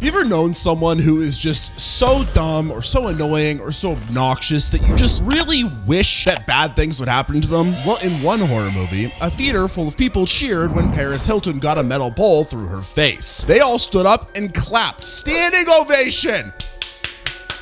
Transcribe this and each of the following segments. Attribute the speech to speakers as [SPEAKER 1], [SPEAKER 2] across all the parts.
[SPEAKER 1] Have you ever known someone who is just so dumb or so annoying or so obnoxious that you just really wish that bad things would happen to them? Well, in one horror movie, a theater full of people cheered when Paris Hilton got a metal pole through her face. They all stood up and clapped. Standing ovation!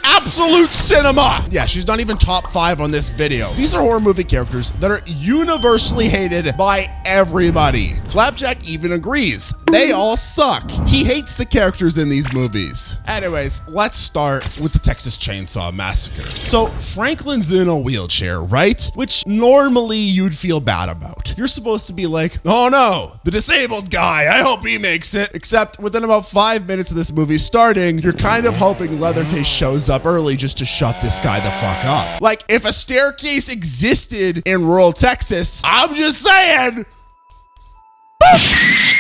[SPEAKER 1] Absolute cinema. Yeah, she's not even top 5 on this video. These are horror movie characters that are universally hated by everybody. Flapjack even agrees. They all suck. He hates the characters in these movies. Anyways, let's start with the Texas Chain Saw Massacre. So Franklin's in a wheelchair, right? Which normally you'd feel bad about. You're supposed to be like, oh no, the disabled guy, I hope he makes it. Except within about 5 minutes of this movie starting, you're kind of hoping Leatherface shows up early just to shut this guy the fuck up. Like, if a staircase existed in rural Texas, I'm just saying.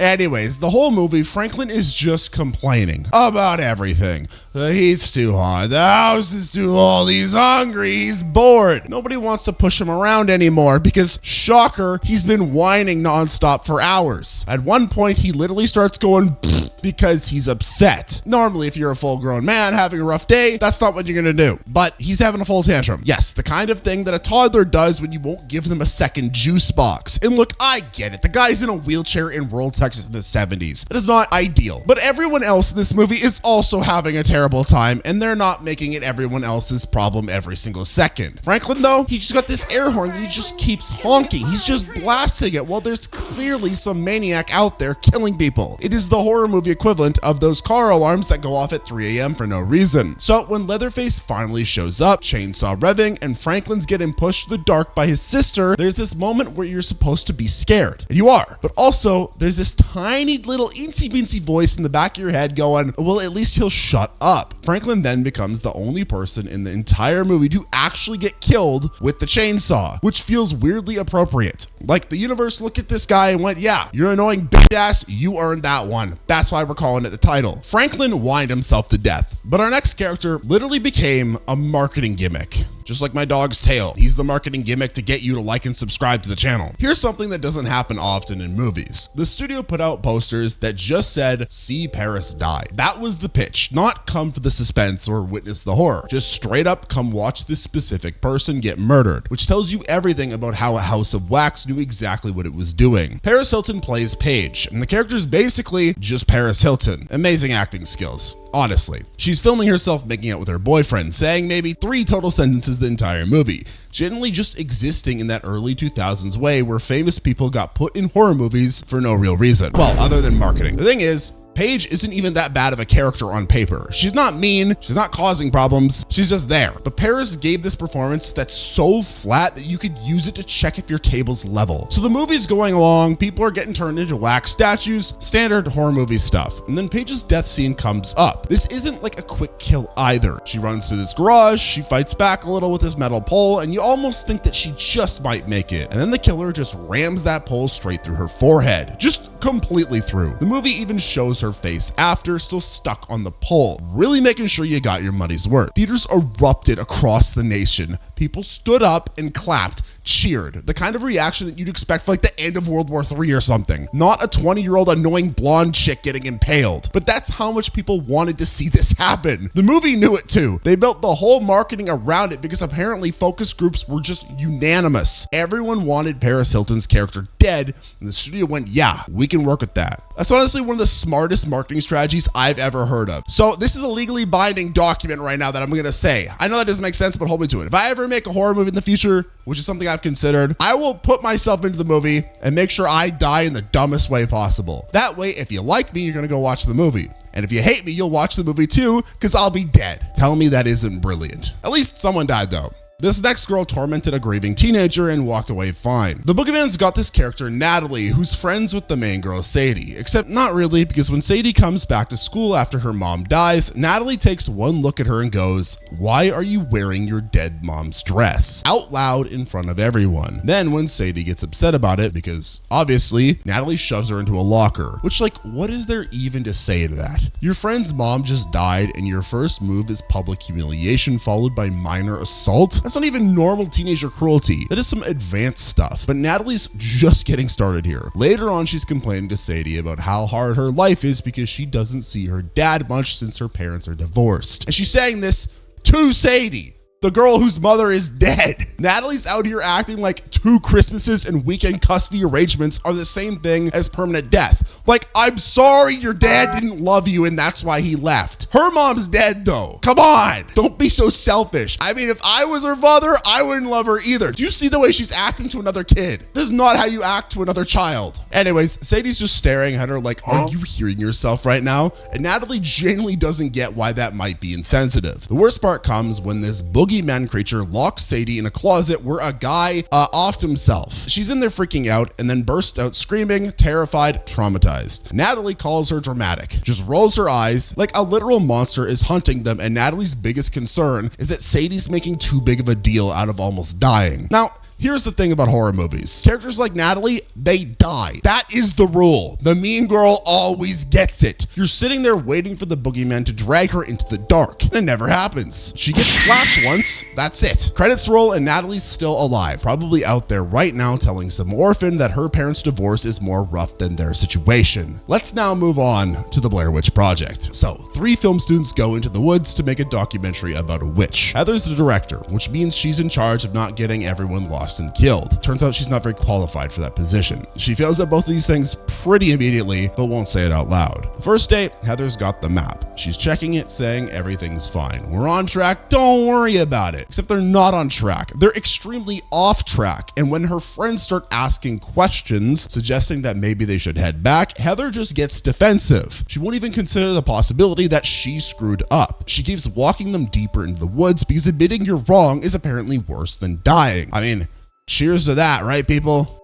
[SPEAKER 1] Anyways, the whole movie, Franklin is just complaining about everything. The heat's too hot, the house is too old, he's hungry, he's bored. Nobody wants to push him around anymore because, shocker, he's been whining nonstop for hours. At one point, he literally starts going because he's upset. Normally, if you're a full-grown man having a rough day, that's not what you're gonna do. But he's having a full tantrum. Yes, the kind of thing that a toddler does when you won't give them a second juice box. And look, I get it. The guy's in a wheelchair in rural Texas in the 70s. That is not ideal. But everyone else in this movie is also having a terrible time, and they're not making it everyone else's problem every single second. Franklin, though, he just got this air horn that he just keeps honking. He's just blasting it while there's clearly some maniac out there killing people. It is the horror movie equivalent of those car alarms that go off at 3 a.m. for no reason. So when Leatherface finally shows up, chainsaw revving, and Franklin's getting pushed to the dark by his sister, there's this moment where you're supposed to be scared. And you are. But also, there's this tiny little incy-bincy voice in the back of your head going, well, at least he'll shut up. Franklin then becomes the only person in the entire movie to actually get killed with the chainsaw, which feels weirdly appropriate. Like the universe looked at this guy and went, yeah, you're annoying bitch-ass, you earned that one. That's why we're calling it the title. Franklin whined himself to death, but our next character literally became a marketing gimmick. Just like my dog's tail, he's the marketing gimmick to get you to like and subscribe to the channel. Here's something that doesn't happen often in movies. The studio put out posters that just said, see Paris die. That was the pitch, not come for the suspense or witness the horror. Just straight up come watch this specific person get murdered, which tells you everything about how a house of wax knew exactly what it was doing. Paris Hilton plays Paige, and the character's basically just Paris Hilton. Amazing acting skills. Honestly, she's filming herself making out with her boyfriend, saying maybe 3 total sentences the entire movie, generally just existing in that early 2000s way where famous people got put in horror movies for no real reason. Well, other than marketing. The thing is, Paige isn't even that bad of a character on paper. She's not mean, she's not causing problems, she's just there. But Paris gave this performance that's so flat that you could use it to check if your table's level. So the movie's going along, people are getting turned into wax statues, standard horror movie stuff. And then Paige's death scene comes up. This isn't like a quick kill either. She runs through this garage, she fights back a little with this metal pole, and you almost think that she just might make it. And then the killer just rams that pole straight through her forehead. Just completely through. The movie even shows her face after, still stuck on the pole, really making sure you got your money's worth. Theaters erupted across the nation. People stood up and clapped, cheered. The kind of reaction that you'd expect for like the end of World War III or something. Not a 20-year-old annoying blonde chick getting impaled. But that's how much people wanted to see this happen. The movie knew it too. They built the whole marketing around it because apparently focus groups were just unanimous. Everyone wanted Paris Hilton's character dead, and the studio went, yeah, we can work with that. That's honestly one of the smartest marketing strategies I've ever heard of. So this is a legally binding document right now that I'm gonna say. I know that doesn't make sense, but hold me to it. If I ever make a horror movie in the future, which is something I've considered, I will put myself into the movie and make sure I die in the dumbest way possible. That way, if you like me, you're gonna go watch the movie. And if you hate me, you'll watch the movie too, because I'll be dead. Tell me that isn't brilliant. At least someone died though. This next girl tormented a grieving teenager and walked away fine. The boogeyman's got this character, Natalie, who's friends with the main girl, Sadie. Except not really, because when Sadie comes back to school after her mom dies, Natalie takes one look at her and goes, "Why are you wearing your dead mom's dress?" out loud in front of everyone. Then when Sadie gets upset about it, because obviously, Natalie shoves her into a locker. Which, like, what is there even to say to that? Your friend's mom just died and your first move is public humiliation followed by minor assault? That's not even normal teenager cruelty. That is some advanced stuff. But Natalie's just getting started here. Later on, she's complaining to Sadie about how hard her life is because she doesn't see her dad much since her parents are divorced. And she's saying this to Sadie, the girl whose mother is dead. Natalie's out here acting like 2 Christmases and weekend custody arrangements are the same thing as permanent death. Like, I'm sorry your dad didn't love you and that's why he left. Her mom's dead though. Come on, don't be so selfish. I mean, if I was her father, I wouldn't love her either. Do you see the way she's acting to another kid? This is not how you act to another child. Anyways, Sadie's just staring at her like, are you hearing yourself right now? And Natalie genuinely doesn't get why that might be insensitive. The worst part comes when this boogeyman creature locks Sadie in a closet where a guy offed himself. She's in there freaking out and then bursts out screaming, terrified, traumatized. Natalie calls her dramatic, just rolls her eyes like a literal monster is hunting them, and Natalie's biggest concern is that Sadie's making too big of a deal out of almost dying. Now, here's the thing about horror movies. Characters like Natalie, they die. That is the rule. The mean girl always gets it. You're sitting there waiting for the boogeyman to drag her into the dark, and it never happens. She gets slapped once, that's it. Credits roll and Natalie's still alive, probably out there right now telling some orphan that her parents' divorce is more rough than their situation. Let's now move on to the Blair Witch Project. So, 3 film students go into the woods to make a documentary about a witch. Heather's the director, which means she's in charge of not getting everyone lost and killed. Turns out she's not very qualified for that position. She fails at both of these things pretty immediately, but won't say it out loud. The first day, Heather's got the map. She's checking it, saying everything's fine. We're on track, don't worry about it. Except they're not on track. They're extremely off track. And when her friends start asking questions, suggesting that maybe they should head back, Heather just gets defensive. She won't even consider the possibility that she screwed up. She keeps walking them deeper into the woods because admitting you're wrong is apparently worse than dying. I mean, cheers to that, right, people?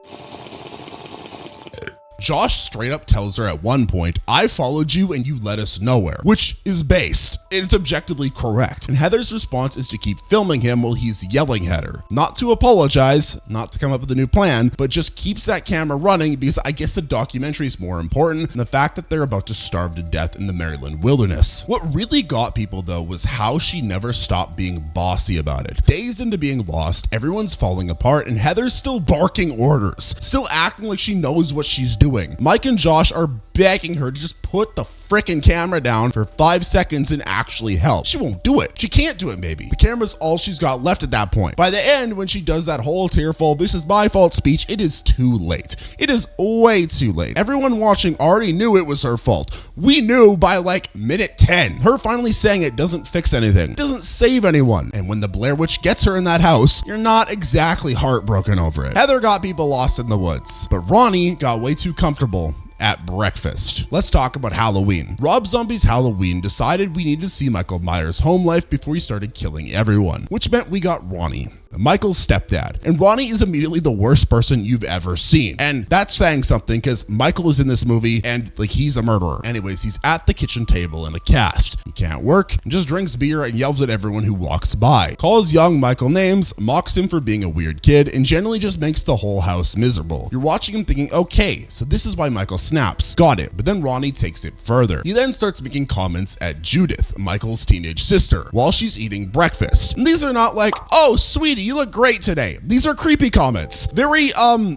[SPEAKER 1] Josh straight up tells her at one point, I followed you and you led us nowhere, which is based. It's objectively correct. And Heather's response is to keep filming him while he's yelling at her. Not to apologize, not to come up with a new plan, but just keeps that camera running because I guess the documentary is more important than the fact that they're about to starve to death in the Maryland wilderness. What really got people though was how she never stopped being bossy about it. Days into being lost, everyone's falling apart and Heather's still barking orders, still acting like she knows what she's doing. Mike and Josh are begging her to just put the frickin' camera down for 5 seconds and actually help. She won't do it. She can't do it maybe. The camera's all she's got left at that point. By the end, when she does that whole tearful, this is my fault speech, it is too late. It is way too late. Everyone watching already knew it was her fault. We knew by like minute 10. Her finally saying it doesn't fix anything. It doesn't save anyone. And when the Blair Witch gets her in that house, you're not exactly heartbroken over it. Heather got people lost in the woods, but Ronnie got way too comfortable at breakfast. Let's talk about Halloween. Rob Zombie's Halloween decided we needed to see Michael Myers' home life before he started killing everyone, which meant we got Ronnie, Michael's stepdad. And Ronnie is immediately the worst person you've ever seen. And that's saying something because Michael is in this movie and like he's a murderer. Anyways, he's at the kitchen table in a cast. He can't work and just drinks beer and yells at everyone who walks by. Calls young Michael names, mocks him for being a weird kid, and generally just makes the whole house miserable. You're watching him thinking, okay, so this is why Michael snaps. Got it. But then Ronnie takes it further. He then starts making comments at Judith, Michael's teenage sister, while she's eating breakfast. And these are not like, oh, sweetie, you look great today. These are creepy comments. Very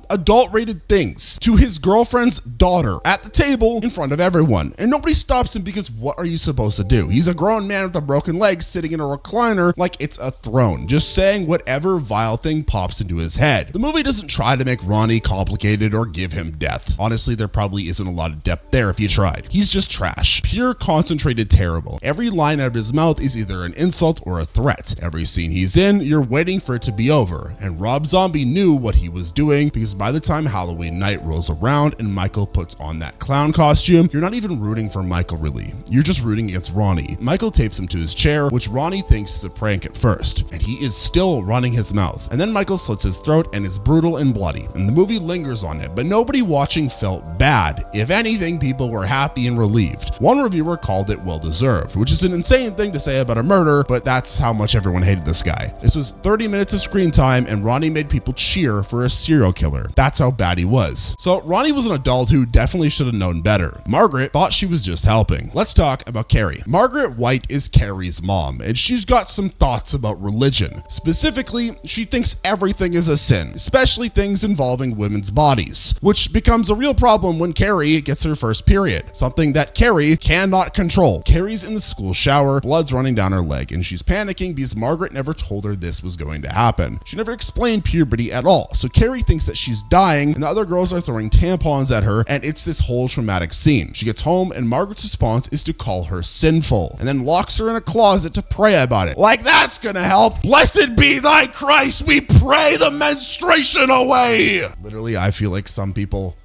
[SPEAKER 1] adult rated things to his girlfriend's daughter at the table in front of everyone. And nobody stops him because what are you supposed to do? He's a grown man with a broken leg sitting in a recliner like it's a throne, just saying whatever vile thing pops into his head. The movie doesn't try to make Ronnie complicated or give him depth. Honestly, there probably isn't a lot of depth there if you tried. He's just trash. Pure concentrated terrible. Every line out of his mouth is either an insult or a threat. Every scene he's in, you're waiting for it to be over. And Rob Zombie knew what he was doing because by the time Halloween night rolls around and Michael puts on that clown costume, you're not even rooting for Michael really. You're just rooting against Ronnie. Michael tapes him to his chair, which Ronnie thinks is a prank at first, and he is still running his mouth. And then Michael slits his throat and is brutal and bloody. And the movie lingers on it, but nobody watching felt bad. If anything, people were happy and relieved. One reviewer called it well deserved, which is an insane thing to say about a murder, but that's how much everyone hated this guy. This was 30 minutes minutes of screen time, and Ronnie made people cheer for a serial killer. That's how bad he was. So Ronnie was an adult who definitely should have known better. Margaret thought she was just helping. Let's talk about Carrie. Margaret White is Carrie's mom, and she's got some thoughts about religion. Specifically, she thinks everything is a sin, especially things involving women's bodies, which becomes a real problem when Carrie gets her first period, something that Carrie cannot control. Carrie's in the school shower, blood's running down her leg, and she's panicking because Margaret never told her this was going to happen. She never explained puberty at all, so Carrie thinks that she's dying, and the other girls are throwing tampons at her, and it's this whole traumatic scene. She gets home, and Margaret's response is to call her sinful, and then locks her in a closet to pray about it. Like that's gonna help. Blessed be thy Christ, we pray the menstruation away. Literally, I feel like some people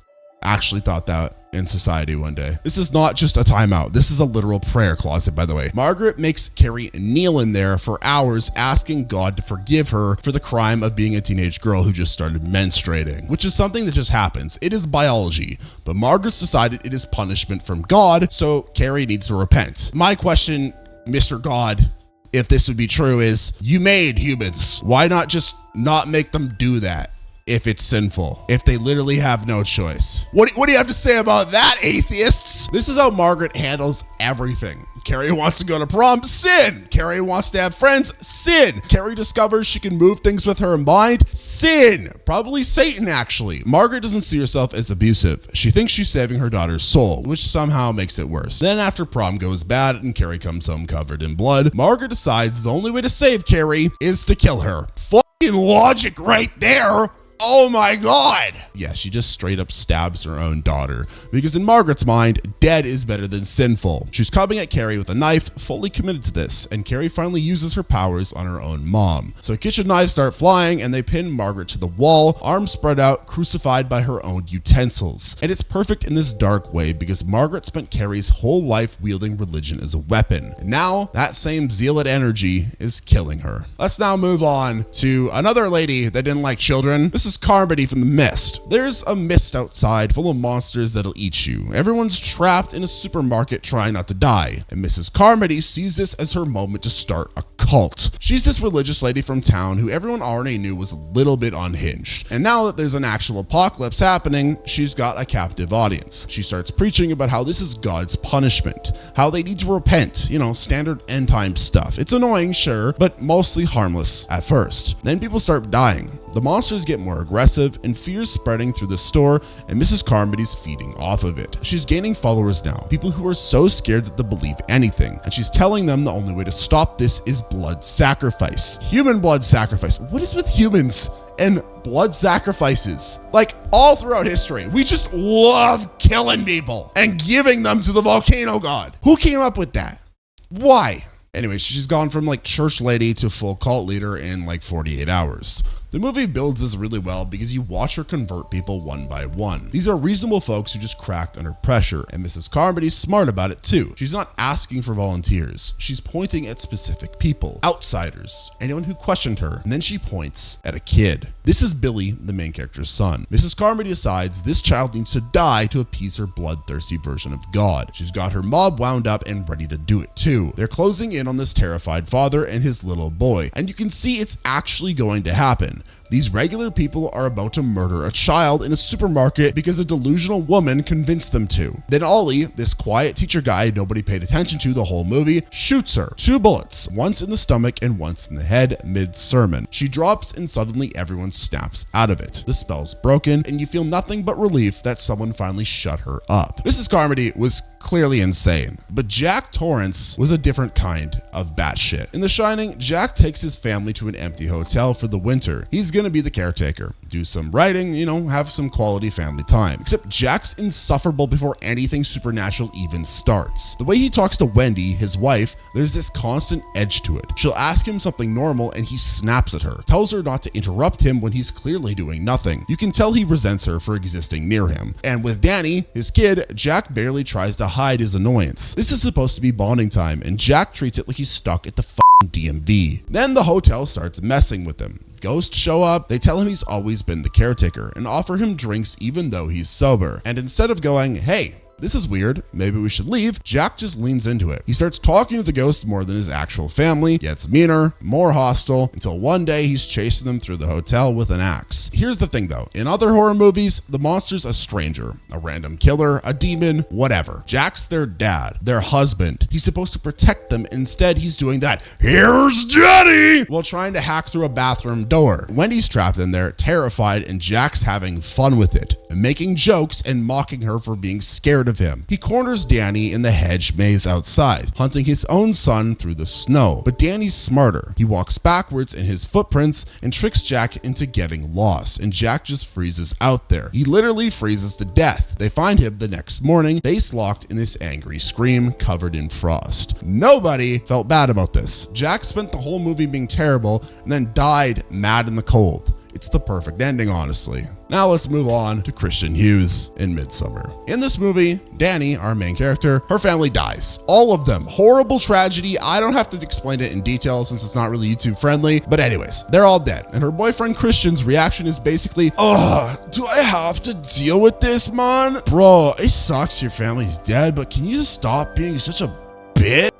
[SPEAKER 1] actually thought that in society one day. This is not just a timeout. This is a literal prayer closet, by the way. Margaret makes Carrie kneel in there for hours, asking God to forgive her for the crime of being a teenage girl who just started menstruating, which is something that just happens. It is biology, but Margaret's decided it is punishment from God, so Carrie needs to repent. My question, Mr. God, if this would be true, is you made humans. Why not just not make them do that? If it's sinful, if they literally have no choice. What do you have to say about that, atheists? This is how Margaret handles everything. Carrie wants to go to prom, sin. Carrie wants to have friends, sin. Carrie discovers she can move things with her mind, sin. Probably Satan, actually. Margaret doesn't see herself as abusive. She thinks she's saving her daughter's soul, which somehow makes it worse. Then after prom goes bad and Carrie comes home covered in blood, Margaret decides the only way to save Carrie is to kill her. Fucking logic right there. Oh my God. Yeah, she just straight up stabs her own daughter because in Margaret's mind, dead is better than sinful. She's coming at Carrie with a knife, fully committed to this, and Carrie finally uses her powers on her own mom. So kitchen knives start flying and they pin Margaret to the wall, arms spread out, crucified by her own utensils. And it's perfect in this dark way because Margaret spent Carrie's whole life wielding religion as a weapon. And now that same zealot energy is killing her. Let's now move on to another lady that didn't like children. This is Carmody from The Mist. There's a mist outside full of monsters that'll eat you. Everyone's trapped in a supermarket trying not to die, and Mrs. Carmody sees this as her moment to start a cult. She's this religious lady from town who everyone already knew was a little bit unhinged, and now that there's an actual apocalypse happening, she's got a captive audience. She starts preaching about how this is God's punishment, how they need to repent, standard end time stuff. It's annoying, sure, but mostly harmless at first. Then people start dying. The monsters get more aggressive and fear's spreading through the store, and Mrs. Carmody's feeding off of it. She's gaining followers now, people who are so scared that they'll believe anything, and she's telling them the only way to stop this is blood sacrifice. Human blood sacrifice. What is with humans and blood sacrifices? Like all throughout history, we just love killing people and giving them to the volcano god. Who came up with that? Why? Anyway, she's gone from like church lady to full cult leader in like 48 hours. The movie builds this really well because you watch her convert people one by one. These are reasonable folks who just cracked under pressure, and Mrs. Carmody's smart about it too. She's not asking for volunteers. She's pointing at specific people, outsiders, anyone who questioned her, and then she points at a kid. This is Billy, the main character's son. Mrs. Carmody decides this child needs to die to appease her bloodthirsty version of God. She's got her mob wound up and ready to do it too. They're closing in on this terrified father and his little boy, and you can see it's actually going to happen. These regular people are about to murder a child in a supermarket because a delusional woman convinced them to. Then Ollie, this quiet teacher guy nobody paid attention to the whole movie, shoots her. 2 bullets, once in the stomach and once in the head mid-sermon. She drops and suddenly everyone snaps out of it. The spell's broken and you feel nothing but relief that someone finally shut her up. Mrs. Carmody was clearly insane, but Jack Torrance was a different kind of batshit. In The Shining, Jack takes his family to an empty hotel for the winter. He's gonna be the caretaker, do some writing, have some quality family time. Except Jack's insufferable before anything supernatural even starts. The way he talks to Wendy, his wife, there's this constant edge to it. She'll ask him something normal and he snaps at her, tells her not to interrupt him when he's clearly doing nothing. You can tell he resents her for existing near him. And with Danny, his kid, Jack barely tries to hide his annoyance. This is supposed to be bonding time and Jack treats it like he's stuck at the DMV. Then the hotel starts messing with him. Ghosts show up, they tell him he's always been the caretaker and offer him drinks even though he's sober. And instead of going, hey, This is weird. Maybe we should leave. Jack just leans into it. He starts talking to the ghost more than his actual family, gets meaner, more hostile, until one day he's chasing them through the hotel with an axe. Here's the thing though. In other horror movies, the monster's a stranger, a random killer, a demon, whatever. Jack's their dad, their husband. He's supposed to protect them. Instead, he's doing that "here's Daddy" while trying to hack through a bathroom door. Wendy's trapped in there, terrified, and Jack's having fun with it, making jokes and mocking her for being scared of him. He corners Danny in the hedge maze outside, hunting his own son through the snow. But Danny's smarter. He walks backwards in his footprints and tricks Jack into getting lost, and Jack just freezes out there. He literally freezes to death. They find him the next morning, face locked in this angry scream covered in frost. Nobody felt bad about this. Jack spent the whole movie being terrible and then died mad in the cold. It's the perfect ending, honestly. Now let's move on to Christian Hughes in Midsommar. In this movie, Danny, our main character, her family dies. All of them. Horrible tragedy. I don't have to explain it in detail since it's not really YouTube friendly. But anyways, they're all dead. And her boyfriend Christian's reaction is basically, "Ugh, do I have to deal with this, man? Bro, it sucks your family's dead, but can you just stop being such a bitch?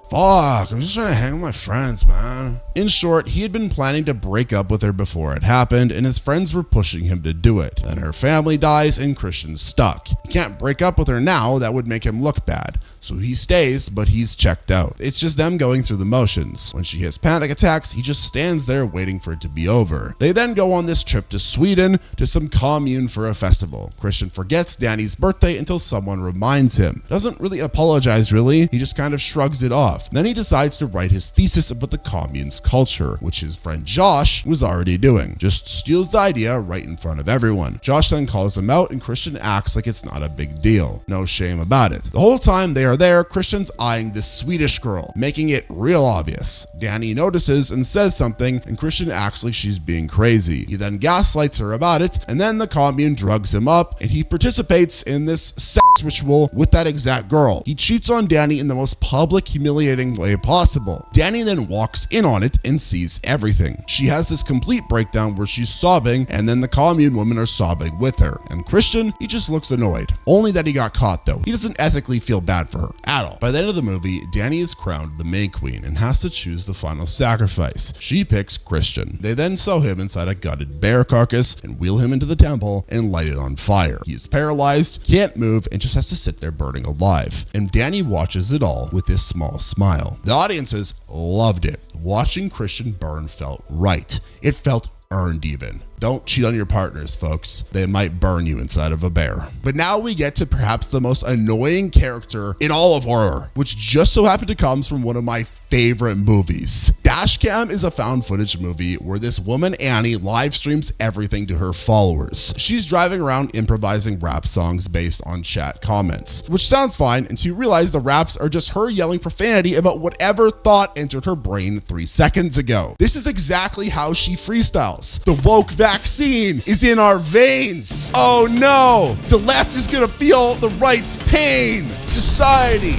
[SPEAKER 1] Fuck, I'm just trying to hang with my friends, man." In short, he had been planning to break up with her before it happened, and his friends were pushing him to do it. Then her family dies and Christian's stuck. He can't break up with her now, that would make him look bad. So he stays, but he's checked out. It's just them going through the motions. When she has panic attacks, he just stands there waiting for it to be over. They then go on this trip to Sweden to some commune for a festival. Christian forgets Danny's birthday until someone reminds him. Doesn't really apologize really, he just kind of shrugs it off. Then he decides to write his thesis about the commune's culture, which his friend Josh was already doing. Just steals the idea right in front of everyone. Josh then calls him out and Christian acts like it's not a big deal. No shame about it. The whole time they are there, Christian's eyeing this Swedish girl, making it real obvious. Danny notices and says something, and Christian acts like she's being crazy. He then gaslights her about it, and then the commune drugs him up, and he participates in this sex ritual with that exact girl. He cheats on Danny in the most public, humiliating way possible. Danny then walks in on it and sees everything. She has this complete breakdown where she's sobbing, and then the commune women are sobbing with her. And Christian, he just looks annoyed. Only that he got caught though. He doesn't ethically feel bad for her at all. By the end of the movie, Danny is crowned the May Queen and has to choose the final sacrifice. She picks Christian. They then sew him inside a gutted bear carcass and wheel him into the temple and light it on fire. He is paralyzed, can't move, and just has to sit there burning alive. And Danny watches it all with this small smile. The audiences loved it. Watching Christian burn felt right. It felt earned even. Don't cheat on your partners, folks. They might burn you inside of a bear. But now we get to perhaps the most annoying character in all of horror, which just so happened to comes from one of my favorite movies. Dashcam is a found footage movie where this woman, Annie, live streams everything to her followers. She's driving around improvising rap songs based on chat comments, which sounds fine until you realize the raps are just her yelling profanity about whatever thought entered her brain 3 seconds ago. This is exactly how she freestyles. The woke vaccine is in our veins. Oh no, the left is gonna feel the right's pain. Society.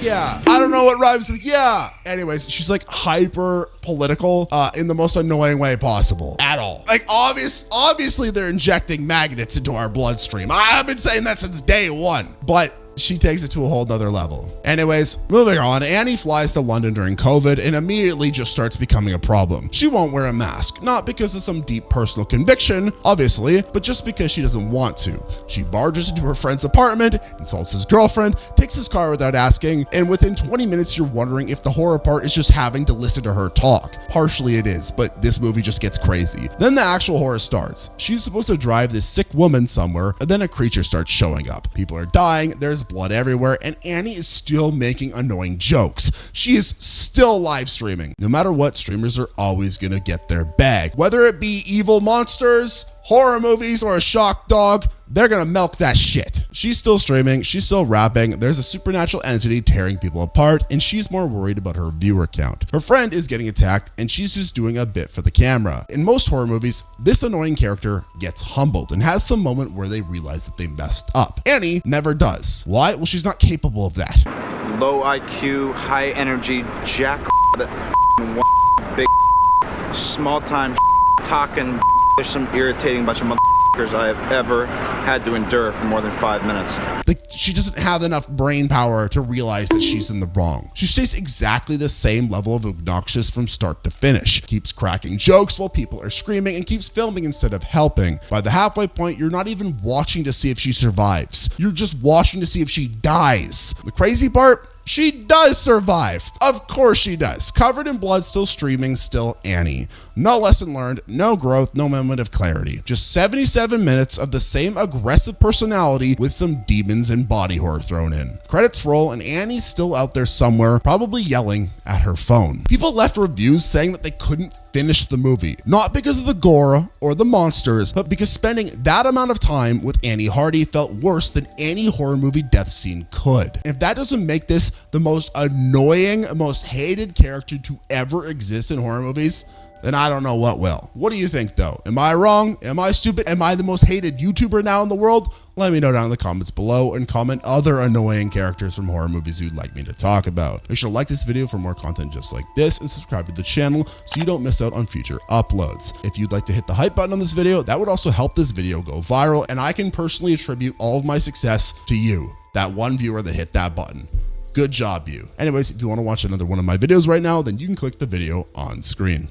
[SPEAKER 1] Yeah, I don't know what rhymes with yeah. Anyways, she's like hyper political in the most annoying way possible at all. Like obviously they're injecting magnets into our bloodstream. I've been saying that since day one, but she takes it to a whole nother level. Anyways, moving on, Annie flies to London during COVID and immediately just starts becoming a problem. She won't wear a mask, not because of some deep personal conviction, obviously, but just because she doesn't want to. She barges into her friend's apartment, insults his girlfriend, takes his car without asking, and within 20 minutes you're wondering if the horror part is just having to listen to her talk. Partially it is, but this movie just gets crazy. Then the actual horror starts. She's supposed to drive this sick woman somewhere, and then a creature starts showing up. People are dying, there's blood everywhere, and Annie is still making annoying jokes. She is still live streaming. No matter what, streamers are always gonna get their bag. Whether it be evil monsters, horror movies, or a shock dog, they're gonna milk that shit. She's still streaming, she's still rapping, there's a supernatural entity tearing people apart, and she's more worried about her viewer count. Her friend is getting attacked, and she's just doing a bit for the camera. In most horror movies, this annoying character gets humbled and has some moment where they realize that they messed up. Annie never does. Why? Well, she's not capable of that.
[SPEAKER 2] Low IQ, high energy, jack that big small time talking. There's some irritating bunch of I have ever had to endure for more than 5 minutes.
[SPEAKER 1] Like, she doesn't have enough brain power to realize that she's in the wrong. She stays exactly the same level of obnoxious from start to finish, keeps cracking jokes while people are screaming, and keeps filming instead of helping. By the halfway point, you're not even watching to see if she survives. You're just watching to see if she dies. The crazy part? She does survive. Of course she does. Covered in blood, still streaming, still Annie. No lesson learned, no growth, no moment of clarity. Just 77 minutes of the same aggressive personality with some demons and body horror thrown in. Credits roll and Annie's still out there somewhere, probably yelling at her phone. People left reviews saying that they couldn't finish the movie, not because of the gore or the monsters, but because spending that amount of time with Annie Hardy felt worse than any horror movie death scene could. And if that doesn't make this the most annoying, most hated character to ever exist in horror movies, then I don't know what will. What do you think though? Am I wrong? Am I stupid? Am I the most hated YouTuber now in the world? Let me know down in the comments below and comment other annoying characters from horror movies you'd like me to talk about. Make sure to like this video for more content just like this and subscribe to the channel so you don't miss out on future uploads. If you'd like to hit the hype button on this video, that would also help this video go viral, and I can personally attribute all of my success to you, that one viewer that hit that button. Good job, you. Anyways, if you want to watch another one of my videos right now, then you can click the video on screen.